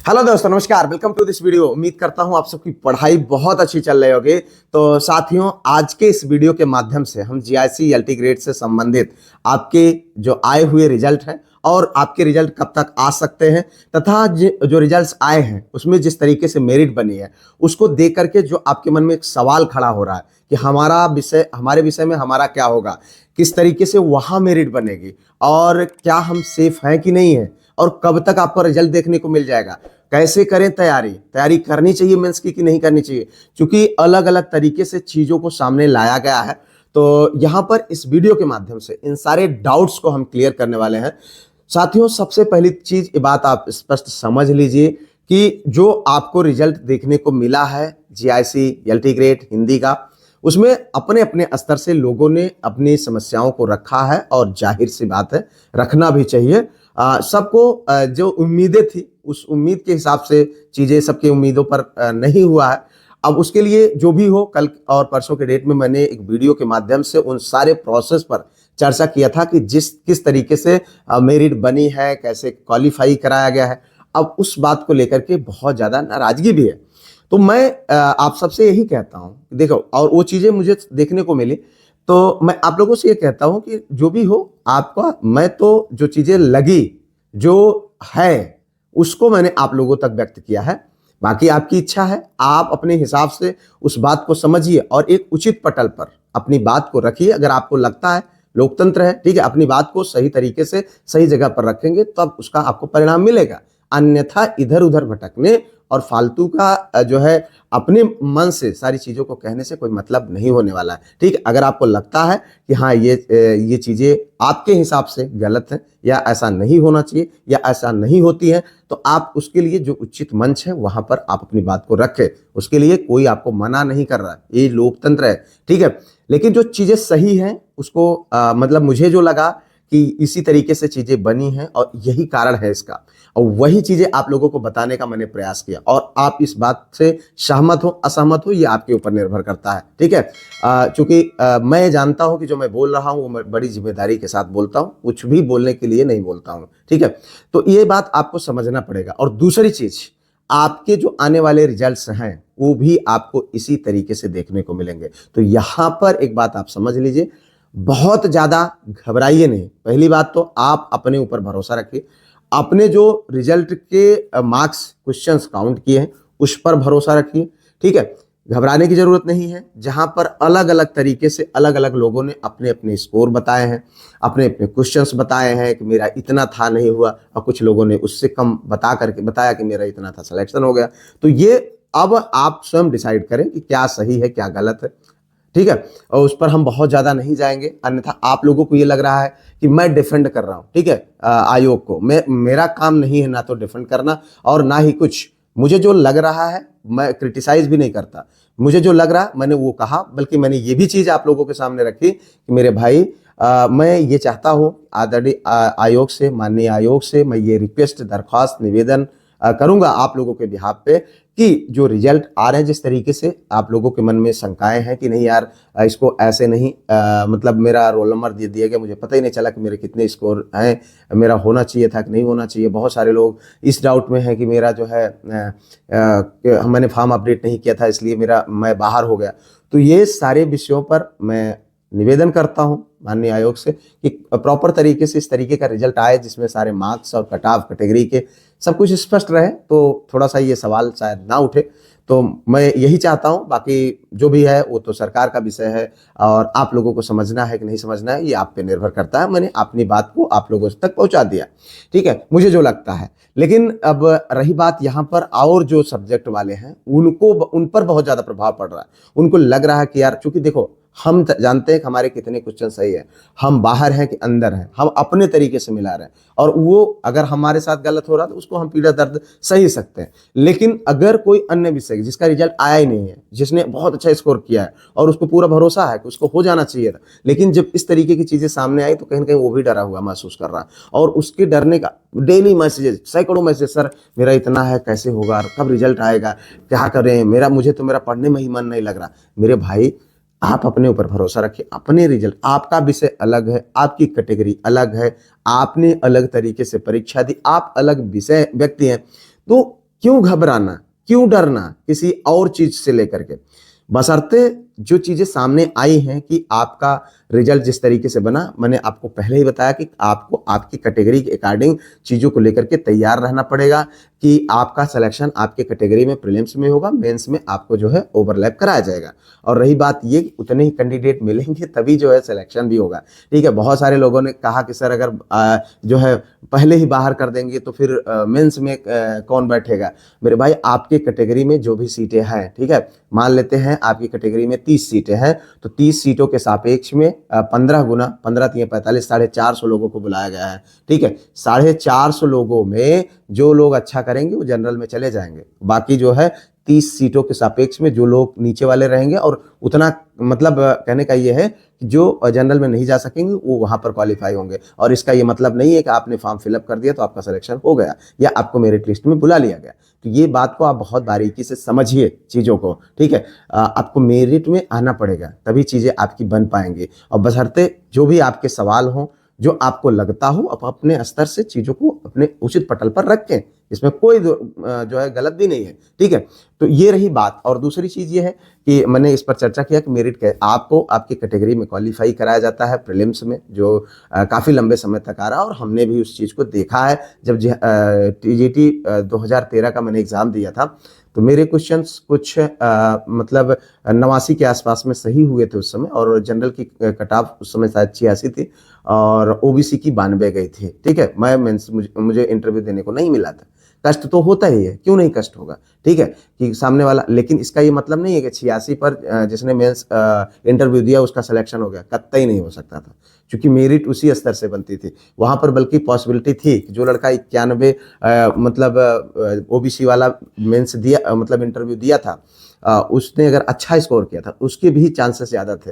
Hello दोस्तों, नमस्कार। Welcome to this video. उम्मीद करता हूं आप सबकी पढ़ाई बहुत अच्छी चल रही होगी। तो साथियों, आज के इस वीडियो के माध्यम से हम जीआईसी एलटी ग्रेड से संबंधित आपके जो आए हुए रिजल्ट हैं और आपके रिजल्ट कब तक आ सकते हैं तथा जो रिजल्ट्स आए हैं उसमें जिस तरीके से मेरिट बनी है उसको देख करके जो आपके मन में एक सवाल खड़ा हो रहा है कि हमारे विषय में हमारा क्या होगा, किस तरीके से वहां मेरिट बनेगी और क्या हम सेफ हैं कि नहीं है और कब तक आपको रिजल्ट देखने को मिल जाएगा, कैसे करें तैयारी करनी चाहिए मेंस की कि नहीं करनी चाहिए, क्योंकि अलग अलग तरीके से चीजों को सामने लाया गया है। तो यहां पर इस वीडियो के माध्यम से इन सारे डाउट्स को हम क्लियर करने वाले हैं। साथियों, सबसे पहली चीज ये बात आप स्पष्ट समझ लीजिए कि जो आपको रिजल्ट देखने को मिला है जीआईसी एलटी ग्रेड हिंदी का, उसमें अपने अपने स्तर से लोगों ने अपनी समस्याओं को रखा है और जाहिर सी बात है रखना भी चाहिए। सबको जो उम्मीदें थी उस उम्मीद के हिसाब से चीजें सबकी उम्मीदों पर नहीं हुआ है। अब उसके लिए जो भी हो, कल और परसों के डेट में मैंने एक वीडियो के माध्यम से उन सारे प्रोसेस पर चर्चा किया था कि किस तरीके से मेरिट बनी है, कैसे क्वालिफाई कराया गया है। अब उस बात को लेकर के बहुत ज्यादा नाराजगी भी है। तो मैं आप सबसे यही कहता हूं, देखो, और वो चीजें मुझे देखने को मिली तो मैं आप लोगों से ये कहता हूं कि जो भी हो आपका, मैं तो जो चीजें लगी जो है उसको मैंने आप लोगों तक व्यक्त किया है। बाकी आपकी इच्छा है, आप अपने हिसाब से उस बात को समझिए और एक उचित पटल पर अपनी बात को रखिए। अगर आपको लगता है, लोकतंत्र है, ठीक है, अपनी बात को सही तरीके से सही जगह पर रखेंगे तब उसका आपको परिणाम मिलेगा। अन्यथा इधर उधर भटकने और फालतू का जो है अपने मन से सारी चीजों को कहने से कोई मतलब नहीं होने वाला है। ठीक है, अगर आपको लगता है कि हाँ ये चीजें आपके हिसाब से गलत है या ऐसा नहीं होना चाहिए या ऐसा नहीं होती है, तो आप उसके लिए जो उचित मंच है वहां पर आप अपनी बात को रखें। उसके लिए कोई आपको मना नहीं कर रहा है, ये लोकतंत्र है, ठीक है। लेकिन जो चीजें सही हैं उसको मतलब मुझे जो लगा कि इसी तरीके से चीजें बनी हैं और यही कारण है इसका, और वही चीजें आप लोगों को बताने का मैंने प्रयास किया। और आप इस बात से सहमत हो असहमत हो ये आपके ऊपर निर्भर करता है, ठीक है। चूंकि मैं जानता हूं कि जो मैं बोल रहा हूं वो मैं बड़ी जिम्मेदारी के साथ बोलता हूं, कुछ भी बोलने के लिए नहीं बोलता हूं, ठीक है। तो ये बात आपको समझना पड़ेगा। और दूसरी चीज, आपके जो आने वाले रिजल्ट्स हैं वो भी आपको इसी तरीके से देखने को मिलेंगे। तो यहां पर एक बात आप समझ लीजिए, बहुत ज्यादा घबराइए नहीं। पहली बात तो आप अपने ऊपर भरोसा रखिए, अपने जो रिजल्ट के मार्क्स क्वेश्चंस काउंट किए हैं उस पर भरोसा रखिए, ठीक है। घबराने की जरूरत नहीं है। जहां पर अलग अलग तरीके से अलग अलग लोगों ने अपने अपने स्कोर बताए हैं, अपने अपने क्वेश्चंस बताए हैं कि मेरा इतना था नहीं हुआ, और कुछ लोगों ने उससे कम बताया कि मेरा इतना था, सिलेक्शन हो गया। तो ये अब आप स्वयं डिसाइड करें कि क्या सही है क्या गलत है, ठीक है। और उस पर हम बहुत ज्यादा नहीं जाएंगे, अन्यथा आप लोगों को ये लग रहा है कि मैं डिफेंड कर रहा हूं, ठीक है, आयोग को। मेरा काम नहीं है ना तो डिफेंड करना और ना ही कुछ, मुझे जो लग रहा है मैं क्रिटिसाइज भी नहीं करता। मुझे जो लग रहा मैंने वो कहा, बल्कि मैंने ये भी चीज आप लोगों के सामने रखी कि मेरे भाई, मैं ये चाहता हूं आदरणीय आयोग से, माननीय आयोग से मैं ये रिक्वेस्ट, दरख्वास्त, निवेदन करूंगा आप लोगों के बिहाफ पे कि जो रिजल्ट आ रहे हैं, जिस तरीके से आप लोगों के मन में शंकाएं हैं कि नहीं यार इसको ऐसे नहीं, मतलब मेरा रोल नंबर दे दिया गया, मुझे पता ही नहीं चला कि मेरे कितने स्कोर हैं, मेरा होना चाहिए था कि नहीं होना चाहिए। बहुत सारे लोग इस डाउट में हैं कि मेरा जो है मैंने फॉर्म अपडेट नहीं किया था इसलिए मैं बाहर हो गया। तो ये सारे विषयों पर मैं निवेदन करता हूं माननीय आयोग से कि प्रॉपर तरीके से इस तरीके का रिजल्ट आए जिसमें सारे मार्क्स और कट ऑफ कैटेगरी के सब कुछ स्पष्ट रहे, तो थोड़ा सा ये सवाल शायद ना उठे। तो मैं यही चाहता हूं। बाकी जो भी है वो तो सरकार का विषय है और आप लोगों को समझना है कि नहीं समझना है ये आप पे निर्भर करता है। मैंने अपनी बात को आप लोगों तक पहुंचा दिया, ठीक है, मुझे जो लगता है। लेकिन अब रही बात यहाँ पर, और जो सब्जेक्ट वाले हैं उन पर बहुत ज्यादा प्रभाव पड़ रहा है। उनको लग रहा है कि यार, चूंकि देखो हम जानते हैं कि हमारे कितने क्वेश्चन सही है, हम बाहर हैं कि अंदर हैं, हम अपने तरीके से मिला रहे हैं, और वो अगर हमारे साथ गलत हो रहा तो उसको हम पीड़ा दर्द सही सकते हैं। लेकिन अगर कोई अन्य विषय जिसका रिजल्ट आया ही नहीं है, जिसने बहुत अच्छा स्कोर किया है और उसको पूरा भरोसा है कि उसको हो जाना चाहिए था, लेकिन जब इस तरीके की चीजें सामने आई तो कहीं ना कहीं वो भी डरा हुआ महसूस कर रहा है। और उसके डरने का डेली मैसेजेस, सैकड़ों मैसेज, सर मेरा इतना है, कैसे होगा, कब रिजल्ट आएगा, क्या करें, मेरा पढ़ने में ही मन नहीं लग रहा। मेरे भाई, आप अपने ऊपर भरोसा रखिए, अपने रिजल्ट, आपका विषय अलग है, आपकी कैटेगरी अलग है, आपने अलग तरीके से परीक्षा दी, आप अलग विषय व्यक्ति हैं। तो क्यों घबराना, क्यों डरना किसी और चीज से लेकर के। बशर्ते जो चीजें सामने आई हैं कि आपका रिजल्ट जिस तरीके से बना, मैंने आपको पहले ही बताया कि आपको आपकी कैटेगरी के अकॉर्डिंग चीजों को लेकर के तैयार रहना पड़ेगा कि आपका सिलेक्शन आपके कैटेगरी में प्रीलिम्स में होगा, मेंस में आपको जो है ओवरलैप कराया जाएगा। और रही बात ये कि उतने ही कैंडिडेट मिलेंगे तभी जो है सिलेक्शन भी होगा, ठीक है। बहुत सारे लोगों ने कहा कि सर अगर जो है पहले ही बाहर कर देंगे तो फिर मेंस में कौन बैठेगा। मेरे भाई, आपके कैटेगरी में जो भी सीटें हैं, ठीक है, मान लेते हैं आपकी कैटेगरी में 30 सीटें हैं, तो 30 सीटों के सापेक्ष में 15 गुना 15 3 45 450 लोगों को बुलाया गया है, ठीक है। 450 लोगों में जो लोग अच्छा करेंगे वो जनरल में चले जाएंगे, बाकी जो है 30 सीटों के सापेक्ष में जो लोग नीचे वाले रहेंगे, और उतना मतलब कहने का ये है कि जो जनरल में नहीं जा सकेंगे वो वहां पर क्वालिफाई होंगे। और इसका ये मतलब नहीं है कि आपने फॉर्म फिलअप कर दिया तो आपका सिलेक्शन हो गया या आपको मेरिट लिस्ट में बुला लिया गया। तो ये बात को आप बहुत बारीकी से समझिए चीज़ों को, ठीक है। आपको मेरिट में आना पड़ेगा तभी चीज़ें आपकी बन पाएंगी। और बशर्ते जो भी आपके सवाल हों, जो आपको लगता हो, आप अपने स्तर से चीज़ों को अपने उचित पटल पर रखें, इसमें कोई जो है गलत भी नहीं है, ठीक है। तो ये रही बात। और दूसरी चीज़ ये है कि मैंने इस पर चर्चा किया कि मेरिट आपको आपकी कैटेगरी में क्वालिफाई कराया जाता है प्रीलिम्स में, जो काफ़ी लंबे समय तक आ रहा है, और हमने भी उस चीज़ को देखा है। जब TGT 2013 का मैंने एग्ज़ाम दिया था तो मेरे क्वेश्चंस कुछ मतलब 89 के आसपास में सही हुए थे उस समय, और जनरल की कट ऑफ उस समय शायद 86 थी, और OBC की 92 गई थी, ठीक है। मुझे इंटरव्यू देने को नहीं मिला था। कष्ट तो होता ही है, क्यों नहीं कष्ट होगा, ठीक है, कि सामने वाला। लेकिन इसका ये मतलब नहीं है कि 86 पर जिसने मेंस इंटरव्यू दिया उसका सिलेक्शन हो गया, कतई नहीं हो सकता था, क्योंकि मेरिट उसी स्तर से बनती थी वहां पर। बल्कि पॉसिबिलिटी थी कि जो लड़का 91 मतलब OBC वाला मेंस दिया, मतलब इंटरव्यू दिया था, उसने अगर अच्छा स्कोर किया था, उसके भी चांसेस ज़्यादा थे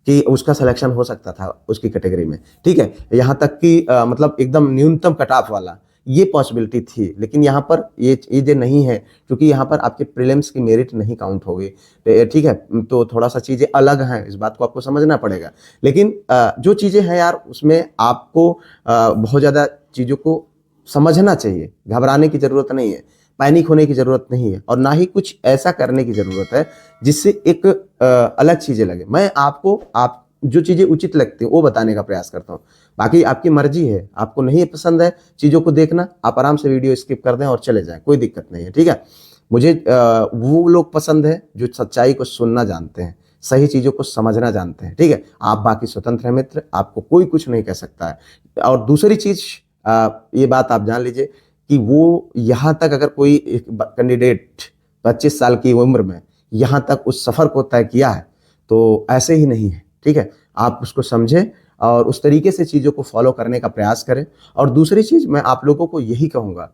कि उसका सिलेक्शन हो सकता था उसकी कैटेगरी में, ठीक है। यहाँ तक कि मतलब एकदम न्यूनतम कट ऑफ वाला ये पॉसिबिलिटी थी। लेकिन यहाँ पर ये चीज़ें नहीं है, क्योंकि यहाँ पर आपके प्रीलिम्स की मेरिट नहीं काउंट होगी, ठीक है। तो थोड़ा सा चीज़ें अलग हैं, इस बात को आपको समझना पड़ेगा। लेकिन जो चीज़ें हैं यार, उसमें आपको बहुत ज़्यादा चीज़ों को समझना चाहिए, घबराने की ज़रूरत नहीं है, पैनिक होने की ज़रूरत नहीं है, और ना ही कुछ ऐसा करने की ज़रूरत है जिससे एक अलग चीज़ें लगे। मैं आपको आप जो चीज़ें उचित लगती हैं वो बताने का प्रयास करता हूँ। बाकी आपकी मर्जी है, आपको नहीं पसंद है चीज़ों को देखना, आप आराम से वीडियो स्किप कर दें और चले जाएं, कोई दिक्कत नहीं है, ठीक है। मुझे वो लोग पसंद है जो सच्चाई को सुनना जानते हैं, सही चीज़ों को समझना जानते हैं, ठीक है। आप बाकी स्वतंत्र हैं मित्र, आपको कोई कुछ नहीं कह सकता है। और दूसरी चीज़ ये बात आप जान लीजिए कि वो यहाँ तक अगर कोई कैंडिडेट 25 साल की उम्र में यहाँ तक उस सफ़र को तय किया है तो ऐसे ही नहीं है, ठीक है। आप उसको समझें और उस तरीके से चीज़ों को फॉलो करने का प्रयास करें। और दूसरी चीज़ मैं आप लोगों को यही कहूँगा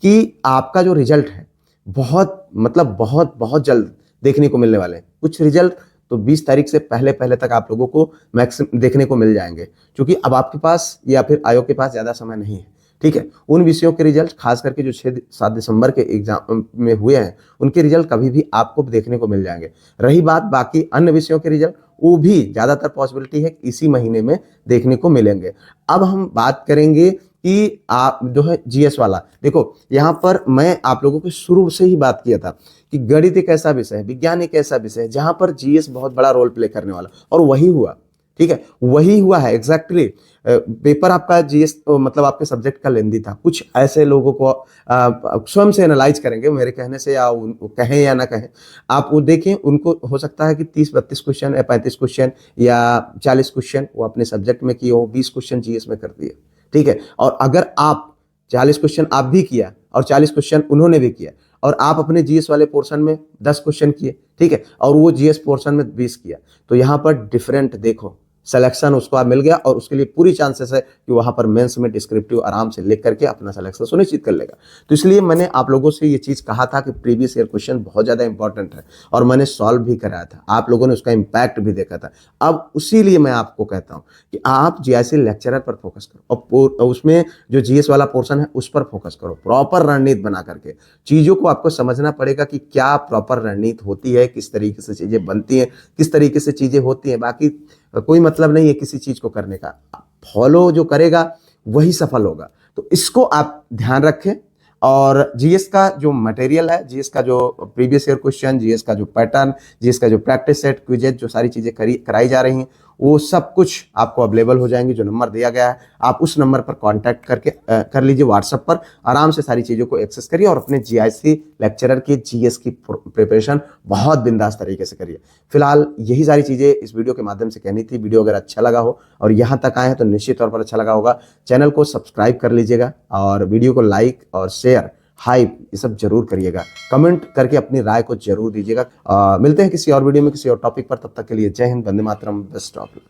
कि आपका जो रिजल्ट है बहुत मतलब बहुत बहुत जल्द देखने को मिलने वाले हैं। कुछ रिजल्ट तो 20 तारीख से पहले पहले तक आप लोगों को मैक्सिमम देखने को मिल जाएंगे, क्योंकि अब आपके पास या फिर आयोग के पास ज़्यादा समय नहीं है, ठीक है। उन विषयों के रिजल्ट खास करके जो 6-7 दिसंबर के एग्जाम में हुए हैं उनके रिजल्ट कभी भी आपको देखने को मिल जाएंगे। रही बात बाकी अन्य विषयों के रिजल्ट, वो भी ज़्यादातर पॉसिबिलिटी है इसी महीने में देखने को मिलेंगे। अब हम बात करेंगे कि आप जो है GS वाला, देखो यहाँ पर मैं आप लोगों को शुरू से ही बात किया था कि गणित एक ऐसा विषय है, विज्ञान एक ऐसा विषय है जहाँ पर GS बहुत बड़ा रोल प्ले करने वाला, और वही हुआ, ठीक है, वही हुआ है एग्जैक्टली। पेपर आपका GS मतलब आपके सब्जेक्ट का लेंदी था। कुछ ऐसे लोगों को स्वयं से एनालाइज करेंगे, मेरे कहने से या कहें या ना कहें, आप वो देखें, उनको हो सकता है कि 30-32 क्वेश्चन या 35 क्वेश्चन या 40 क्वेश्चन वो अपने सब्जेक्ट में किए हो, 20 क्वेश्चन GS में कर दिए, ठीक है। और अगर आप 40 क्वेश्चन आप भी किया और 40 क्वेश्चन उन्होंने भी किया, और आप अपने GS वाले पोर्शन में 10 क्वेश्चन किए, ठीक है, और वो GS पोर्शन में 20 किया, तो यहाँ पर डिफरेंट देखो सिलेक्शन उसको आप मिल गया, और उसके लिए पूरी चांसेस है कि वहां पर मेंस में डिस्क्रिप्टिव आराम से लिख करके अपना सिलेक्शन सुनिश्चित कर लेगा। तो इसलिए मैंने आप लोगों से ये चीज़ कहा था कि प्रीवियस ईयर क्वेश्चन बहुत ज़्यादा इंपॉर्टेंट है, और मैंने सॉल्व भी कराया था, आप लोगों ने उसका इम्पैक्ट भी देखा था। अब उसीलिए मैं आपको कहता हूँ कि आप GIC लेक्चरर पर फोकस करो, और उसमें जो GS वाला पोर्सन है उस पर फोकस करो, प्रॉपर रणनीति बना करके। चीज़ों को आपको समझना पड़ेगा कि क्या प्रॉपर रणनीति होती है, किस तरीके से चीज़ें बनती हैं, किस तरीके से चीज़ें होती हैं। बाकी कोई मतलब नहीं है किसी चीज़ को करने का, फॉलो जो करेगा वही सफल होगा। तो इसको आप ध्यान रखें और जीएस का जो मटेरियल है, जीएस का जो प्रीवियस ईयर क्वेश्चन, जीएस का जो पैटर्न, जीएस का जो प्रैक्टिस सेट, क्विजेज, जो सारी चीजें कराई जा रही हैं, वो सब कुछ आपको अवेलेबल हो जाएंगी। जो नंबर दिया गया है आप उस नंबर पर कांटेक्ट करके कर लीजिए, व्हाट्सएप पर आराम से सारी चीज़ों को एक्सेस करिए और अपने जीआईसी लेक्चरर की जीएस की प्रिपरेशन बहुत बिंदास तरीके से करिए। फिलहाल यही सारी चीज़ें इस वीडियो के माध्यम से कहनी थी। वीडियो अगर अच्छा लगा हो और यहाँ तक आए हैं तो निश्चित तौर पर अच्छा लगा होगा। चैनल को सब्सक्राइब कर लीजिएगा और वीडियो को लाइक और शेयर, हाइप, ये सब जरूर करिएगा। कमेंट करके अपनी राय को जरूर दीजिएगा। मिलते हैं किसी और वीडियो में किसी और टॉपिक पर। तब तक के लिए जय Hind, Vande Mataram, best of luck.